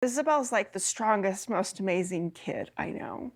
Ysabel's like the strongest, most amazing kid I know.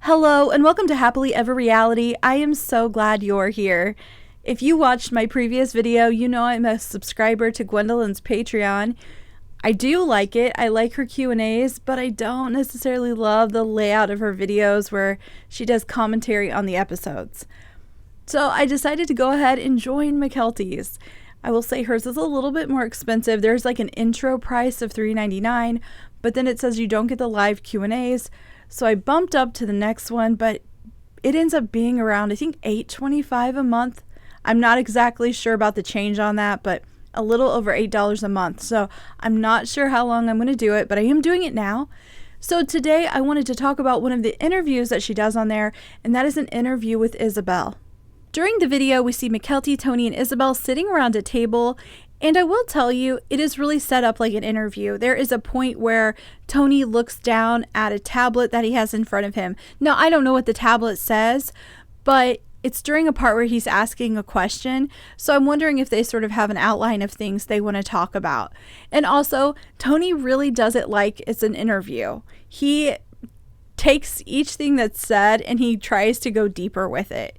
Hello and welcome to Happily Ever Reality. I am so glad you're here. If you watched my previous video, you know I'm a subscriber to Gwendolyn's Patreon. I do like it. I like her Q&As, but I don't necessarily love the layout of her videos where she does commentary on the episodes. So I decided to go ahead and join Mykelti's. I will say hers is a little bit more expensive. There's like an intro price of $3.99, but then it says you don't get the live Q&As. So I bumped up to the next one, but it ends up being around, I think, $8.25 a month. I'm not exactly sure about the change on that, but a little over $8 a month. So I'm not sure how long I'm going to do it, but I am doing it now. So today I wanted to talk about one of the interviews that she does on there, and that is an interview with Ysabel. During the video, we see Mykelti, Tony, and Ysabel sitting around a table, and I will tell you, it is really set up like an interview. There is a point where Tony looks down at a tablet that he has in front of him. Now, I don't know what the tablet says, but it's during a part where he's asking a question, so I'm wondering if they sort of have an outline of things they want to talk about. And also, Tony really does it like it's an interview. He takes each thing that's said and he tries to go deeper with it.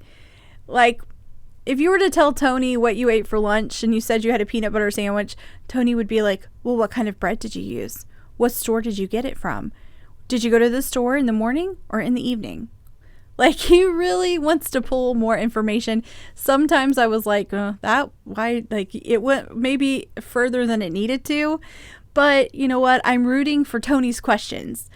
Like, if you were to tell Tony what you ate for lunch and you said you had a peanut butter sandwich, Tony would be like, well, what kind of bread did you use? What store did you get it from? Did you go to the store in the morning or in the evening? Like, he really wants to pull more information. Sometimes I was like, it went maybe further than it needed to. But you know what? I'm rooting for Tony's questions.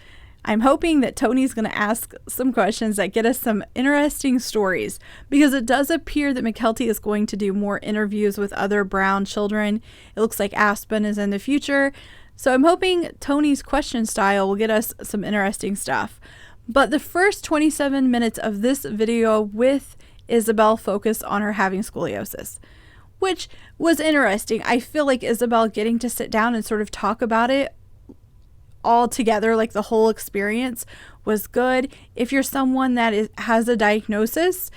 I'm hoping that Tony's going to ask some questions that get us some interesting stories, because it does appear that Mykelti is going to do more interviews with other Brown children. It looks like Aspen is in the future. So I'm hoping Tony's question style will get us some interesting stuff. But the first 27 minutes of this video with Ysabel focused on her having scoliosis, which was interesting. I feel like Ysabel getting to sit down and sort of talk about it all together, like the whole experience, was good. If you're someone that has a diagnosis,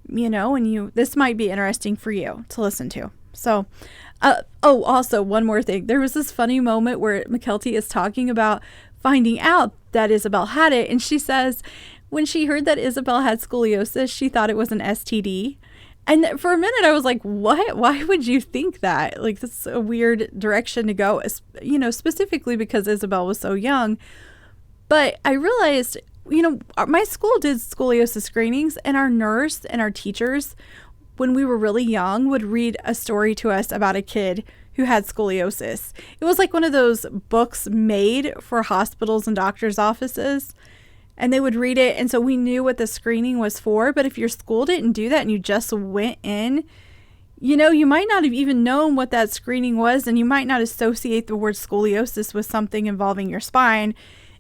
and this might be interesting for you to listen to. So, also one more thing. There was this funny moment where Mykelti is talking about finding out that Ysabel had it, and she says when she heard that Ysabel had scoliosis, she thought it was an STD. And for a minute, I was like, what? Why would you think that? Like, this is a weird direction to go, specifically because Ysabel was so young. But I realized, my school did scoliosis screenings, and our nurse and our teachers, when we were really young, would read a story to us about a kid who had scoliosis. It was like one of those books made for hospitals and doctors' offices. And they would read it, and so we knew what the screening was for. But if your school didn't do that and you just went in, you might not have even known what that screening was, and you might not associate the word scoliosis with something involving your spine.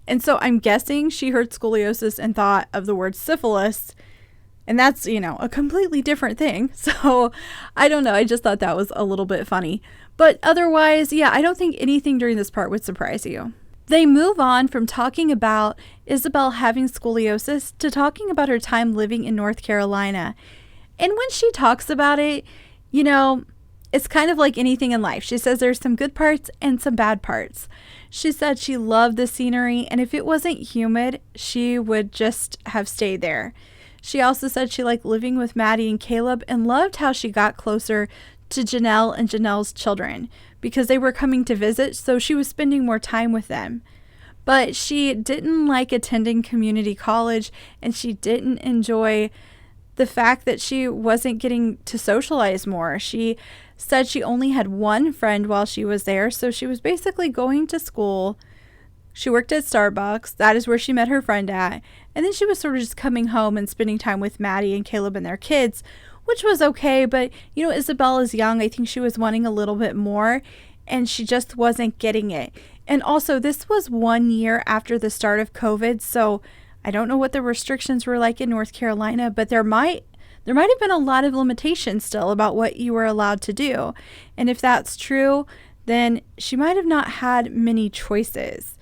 And so I'm guessing she heard scoliosis and thought of the word syphilis, and that's, a completely different thing. So I don't know. I just thought that was a little bit funny. But otherwise, yeah, I don't think anything during this part would surprise you. They move on from talking about Ysabel having scoliosis to talking about her time living in North Carolina. And when she talks about it, it's kind of like anything in life. She says there's some good parts and some bad parts. She said she loved the scenery, and if it wasn't humid, she would just have stayed there. She also said she liked living with Maddie and Caleb and loved how she got closer to Janelle and Janelle's children because they were coming to visit, so she was spending more time with them. But she didn't like attending community college, and she didn't enjoy the fact that she wasn't getting to socialize more. She said she only had one friend while she was there, so she was basically going to school. She worked at Starbucks. That is where she met her friend at. And then she was sort of just coming home and spending time with Maddie and Caleb and their kids, which was okay. But, Ysabel is young. I think she was wanting a little bit more, and she just wasn't getting it. And also, this was 1 year after the start of COVID, so I don't know what the restrictions were like in North Carolina, but there might have been a lot of limitations still about what you were allowed to do. And if that's true, then she might have not had many choices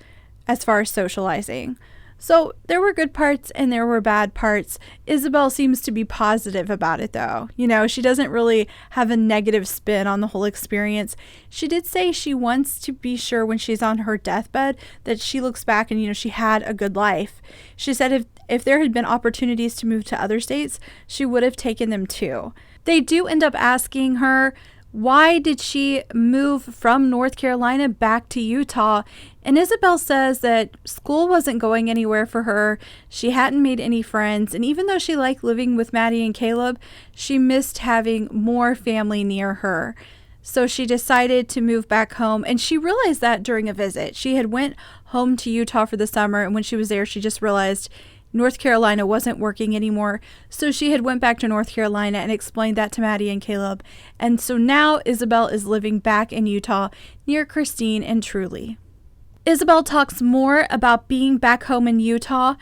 as far as socializing. So there were good parts and there were bad parts. Ysabel seems to be positive about it though. She doesn't really have a negative spin on the whole experience. She did say she wants to be sure when she's on her deathbed that she looks back and, she had a good life. She said if there had been opportunities to move to other states, she would have taken them too. They do end up asking her, why did she move from North Carolina back to Utah? And Ysabel says that school wasn't going anywhere for her. She hadn't made any friends. And even though she liked living with Maddie and Caleb, she missed having more family near her. So she decided to move back home. And she realized that during a visit. She had went home to Utah for the summer. And when she was there, she just realized North Carolina wasn't working anymore. So she had went back to North Carolina and explained that to Maddie and Caleb. And so now Ysabel is living back in Utah near Christine and Truly. Ysabel talks more about being back home in Utah.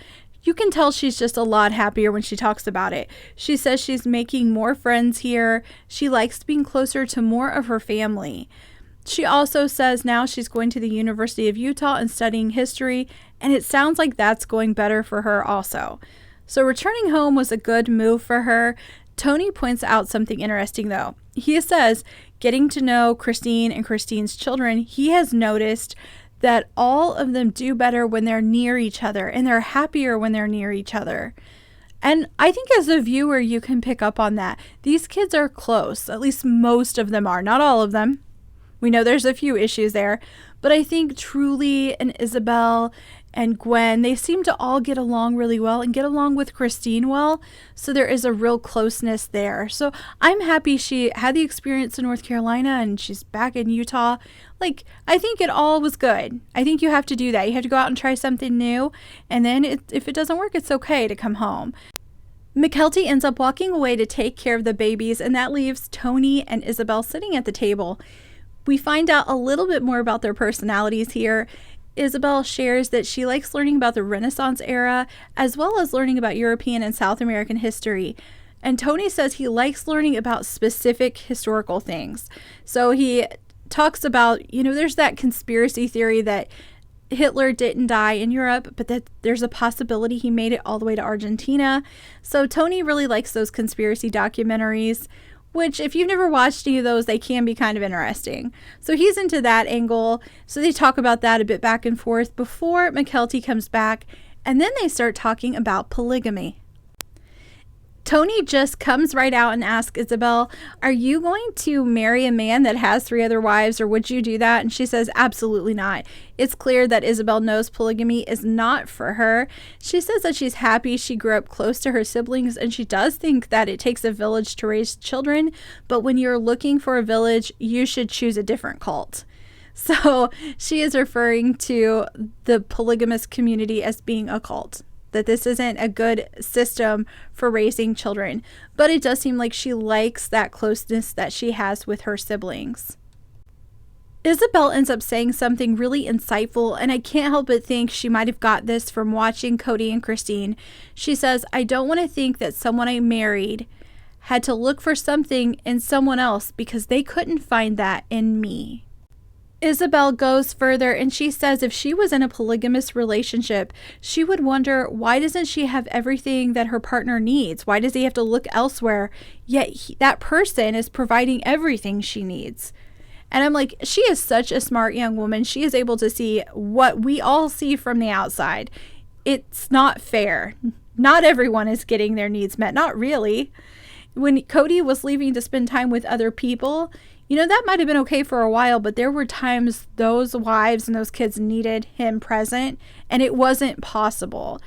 You can tell she's just a lot happier when she talks about it. She says she's making more friends here. She likes being closer to more of her family. She also says now she's going to the University of Utah and studying history, and it sounds like that's going better for her also. So returning home was a good move for her. Tony points out something interesting though. He says, getting to know Christine and Christine's children, he has noticed that all of them do better when they're near each other, and they're happier when they're near each other. And I think as a viewer, you can pick up on that. These kids are close, at least most of them are, not all of them. We know there's a few issues there, but I think Truly and Ysabel and Gwen, they seem to all get along really well and get along with Christine well. So there is a real closeness there. So I'm happy she had the experience in North Carolina and she's back in Utah. I think it all was good. I think you have to do that. You have to go out and try something new. And then if it doesn't work, it's okay to come home. Mykelti ends up walking away to take care of the babies, and that leaves Tony and Ysabel sitting at the table. We find out a little bit more about their personalities here. Ysabel shares that she likes learning about the Renaissance era, as well as learning about European and South American history. And Tony says he likes learning about specific historical things. So he talks about, there's that conspiracy theory that Hitler didn't die in Europe, but that there's a possibility he made it all the way to Argentina. So Tony really likes those conspiracy documentaries, which if you've never watched any of those, they can be kind of interesting. So he's into that angle. So they talk about that a bit back and forth before Mykelti comes back, and then they start talking about polygamy. Tony just comes right out and asks Ysabel, are you going to marry a man that has 3 other wives, or would you do that? And she says, absolutely not. It's clear that Ysabel knows polygamy is not for her. She says that she's happy she grew up close to her siblings, and she does think that it takes a village to raise children, but when you're looking for a village, you should choose a different cult. So she is referring to the polygamous community as being a cult, that this isn't a good system for raising children. But it does seem like she likes that closeness that she has with her siblings. Ysabel ends up saying something really insightful, and I can't help but think she might have got this from watching Kody and Christine. She says, I don't want to think that someone I married had to look for something in someone else because they couldn't find that in me. Ysabel goes further and she says if she was in a polygamous relationship, she would wonder, why doesn't she have everything that her partner needs? Why does he have to look elsewhere? Yet that person is providing everything she needs. And I'm like, she is such a smart young woman. She is able to see what we all see from the outside. It's not fair. Not everyone is getting their needs met. Not really. When Kody was leaving to spend time with other people, that might have been okay for a while, but there were times those wives and those kids needed him present, and it wasn't possible.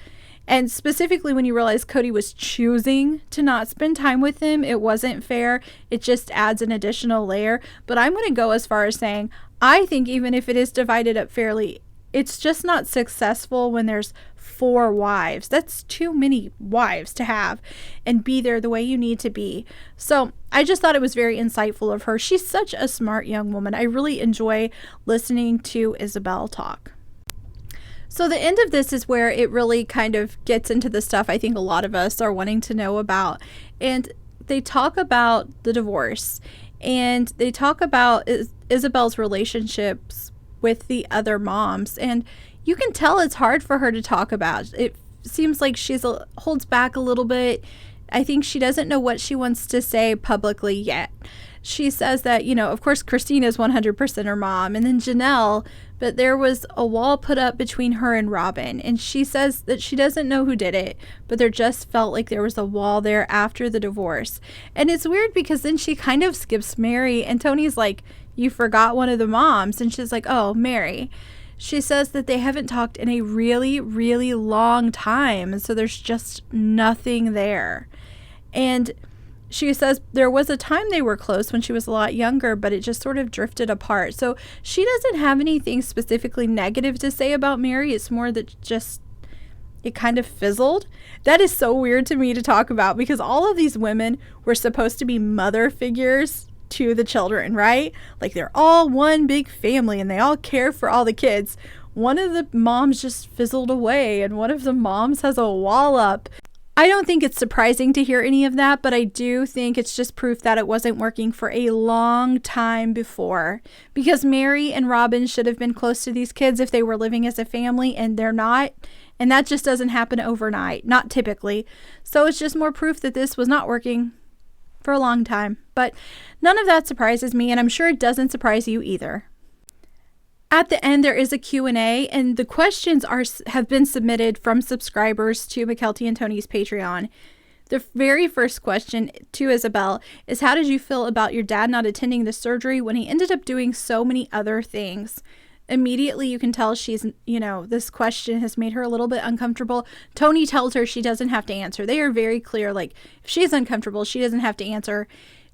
And specifically when you realize Kody was choosing to not spend time with him, it wasn't fair. It just adds an additional layer. But I'm going to go as far as saying, I think even if it is divided up fairly, it's just not successful when there's 4 wives. That's too many wives to have and be there the way you need to be. So I just thought it was very insightful of her. She's such a smart young woman. I really enjoy listening to Ysabel talk. So the end of this is where it really kind of gets into the stuff I think a lot of us are wanting to know about. And they talk about the divorce, and they talk about Ysabel's relationships with the other moms. And you can tell it's hard for her to talk about. It seems like holds back a little bit. I think she doesn't know what she wants to say publicly yet. She says that, of course, Christina is 100% her mom, and then Janelle, but there was a wall put up between her and Robin, and she says that she doesn't know who did it, but there just felt like there was a wall there after the divorce. And it's weird because then she kind of skips Mary, and Tony's like, you forgot one of the moms, and she's like, oh, Mary. She says that they haven't talked in a really, really long time, and so there's just nothing there. And she says there was a time they were close when she was a lot younger, but it just sort of drifted apart. So she doesn't have anything specifically negative to say about Mary. It's more that just it kind of fizzled. That is so weird to me to talk about because all of these women were supposed to be mother figures to the children, right? Like they're all one big family and they all care for all the kids. One of the moms just fizzled away and one of the moms has a wall up. I don't think it's surprising to hear any of that, but I do think it's just proof that it wasn't working for a long time before. Because Mary and Robin should have been close to these kids if they were living as a family, and they're not. And that just doesn't happen overnight, not typically. So it's just more proof that this was not working for a long time. But none of that surprises me, and I'm sure it doesn't surprise you either. At the end, there is a Q&A, and the questions have been submitted from subscribers to Mykelti and Tony's Patreon. The very first question to Ysabel is, how did you feel about your dad not attending the surgery when he ended up doing so many other things? Immediately, you can tell she's, this question has made her a little bit uncomfortable. Tony tells her she doesn't have to answer. They are very clear, like, if she's uncomfortable, she doesn't have to answer.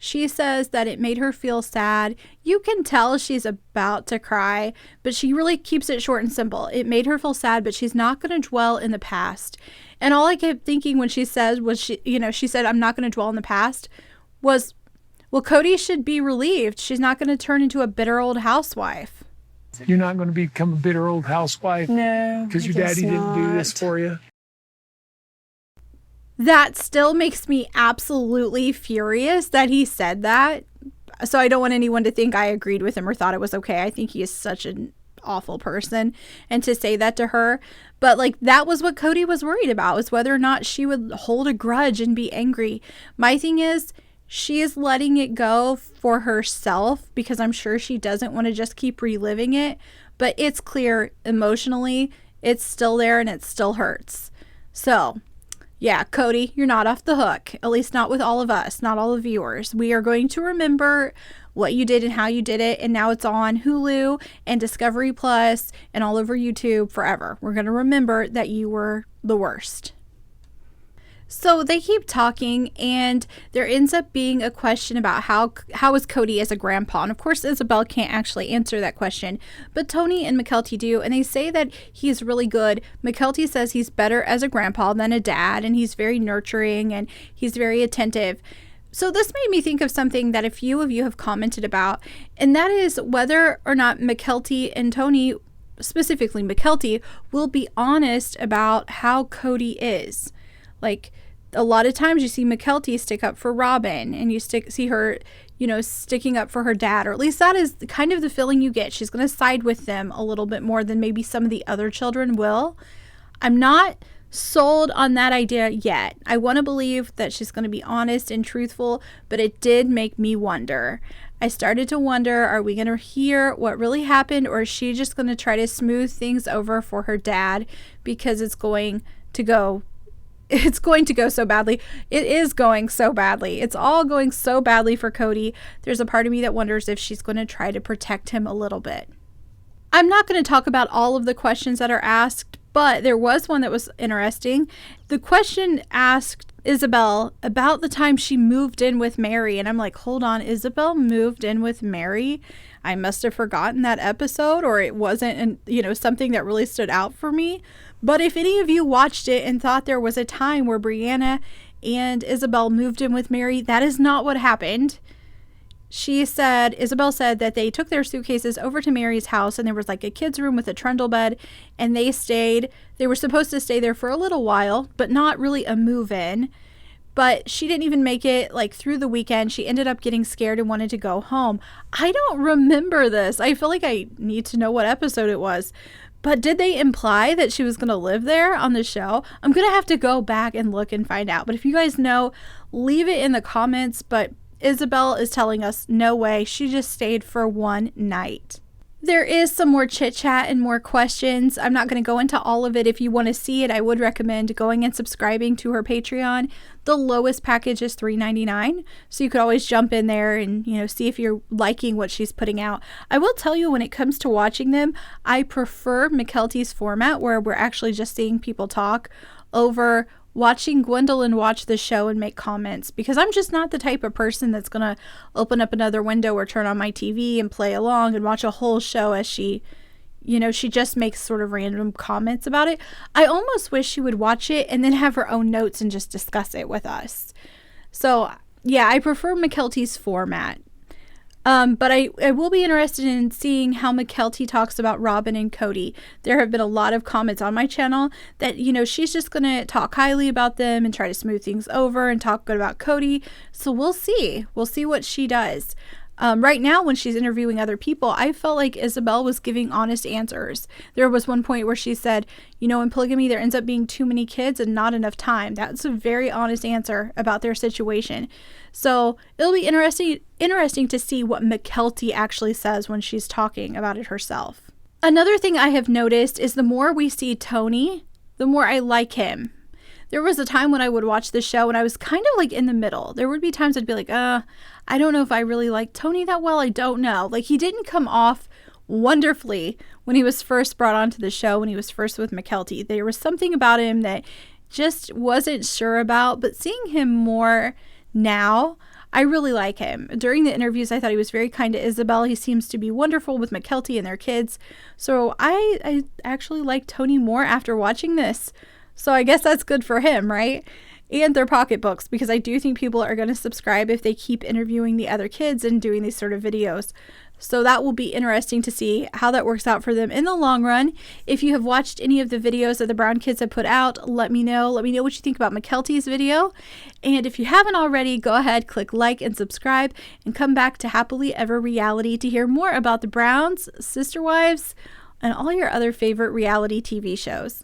She says that it made her feel sad. You can tell she's about to cry, but she really keeps it short and simple. It made her feel sad, but she's not going to dwell in the past. And all I kept thinking when she said was, she said, I'm not going to dwell in the past, was, well, Kody should be relieved. She's not going to turn into a bitter old housewife. You're not going to become a bitter old housewife? No. Because your daddy didn't do this for you? That still makes me absolutely furious that he said that. So I don't want anyone to think I agreed with him or thought it was okay. I think he is such an awful person. And to say that to her, but like that was what Kody was worried about, was whether or not she would hold a grudge and be angry. My thing is, she is letting it go for herself because I'm sure she doesn't want to just keep reliving it. But it's clear emotionally, it's still there and it still hurts. So yeah, Kody, you're not off the hook, at least not with all of us, not all the viewers. We are going to remember what you did and how you did it, and now it's on Hulu and Discovery Plus and all over YouTube forever. We're going to remember that you were the worst. So they keep talking, and there ends up being a question about how is Kody as a grandpa. And of course, Ysabel can't actually answer that question, but Tony and Mykelti do, and they say that he's really good. Mykelti says he's better as a grandpa than a dad, and he's very nurturing, and he's very attentive. So this made me think of something that a few of you have commented about, and that is whether or not Mykelti and Tony, specifically Mykelti, will be honest about how Kody is. Like, a lot of times you see Mykelti stick up for Robin, and you see her, sticking up for her dad, or at least that is kind of the feeling you get. She's going to side with them a little bit more than maybe some of the other children will. I'm not sold on that idea yet. I want to believe that she's going to be honest and truthful, but it did make me wonder. I started to wonder, are we going to hear what really happened, or is she just going to try to smooth things over for her dad because it's going to go so badly. It is going so badly. It's all going so badly for Kody. There's a part of me that wonders if she's going to try to protect him a little bit. I'm not going to talk about all of the questions that are asked, but there was one that was interesting. The question asked Ysabel about the time she moved in with Mary, and I'm like, hold on, Ysabel moved in with Mary? I must have forgotten that episode, or it wasn't, something that really stood out for me. But if any of you watched it and thought there was a time where Brianna and Ysabel moved in with Mary, that is not what happened. Ysabel said that they took their suitcases over to Mary's house, and there was like a kid's room with a trundle bed, and they were supposed to stay there for a little while, but not really a move-in. But she didn't even make it like through the weekend. She ended up getting scared and wanted to go home. I don't remember this. I feel like I need to know what episode it was. But did they imply that she was going to live there on the show? I'm going to have to go back and look and find out. But if you guys know, leave it in the comments. But Ysabel is telling us no way. She just stayed for one night. There is some more chit chat and more questions. I'm not going to go into all of it. If you want to see it, I would recommend going and subscribing to her Patreon. The lowest package is $3.99. So you could always jump in there and, see if you're liking what she's putting out. I will tell you, when it comes to watching them, I prefer Mykelti's format where we're actually just seeing people talk over watching Gwendolyn watch the show and make comments, because I'm just not the type of person that's going to open up another window or turn on my TV and play along and watch a whole show as she just makes sort of random comments about it. I almost wish she would watch it and then have her own notes and just discuss it with us. So yeah, I prefer Mykelti's format. But I will be interested in seeing how Mykelti talks about Robin and Kody. There have been a lot of comments on my channel that, she's just going to talk highly about them and try to smooth things over and talk good about Kody. So we'll see. We'll see what she does. Right now, when she's interviewing other people, I felt like Ysabel was giving honest answers. There was one point where she said, in polygamy, there ends up being too many kids and not enough time. That's a very honest answer about their situation. So it'll be interesting to see what Mykelti actually says when she's talking about it herself. Another thing I have noticed is the more we see Tony, the more I like him. There was a time when I would watch the show and I was kind of like in the middle. There would be times I'd be like, I don't know if I really like Tony that well. I don't know. Like, he didn't come off wonderfully when he was first brought onto the show, when he was first with Mykelti. There was something about him that just wasn't sure about, but seeing him more now, I really like him. During the interviews, I thought he was very kind to Ysabel. He seems to be wonderful with Mykelti and their kids. So I actually like Tony more after watching this. So I guess that's good for him, right? And their pocketbooks, because I do think people are going to subscribe if they keep interviewing the other kids and doing these sort of videos. So that will be interesting to see how that works out for them in the long run. If you have watched any of the videos that the Brown kids have put out, let me know. Let me know what you think about Mykelti's video. And if you haven't already, go ahead, click like and subscribe, and come back to Happily Ever Reality to hear more about the Browns, Sister Wives, and all your other favorite reality TV shows.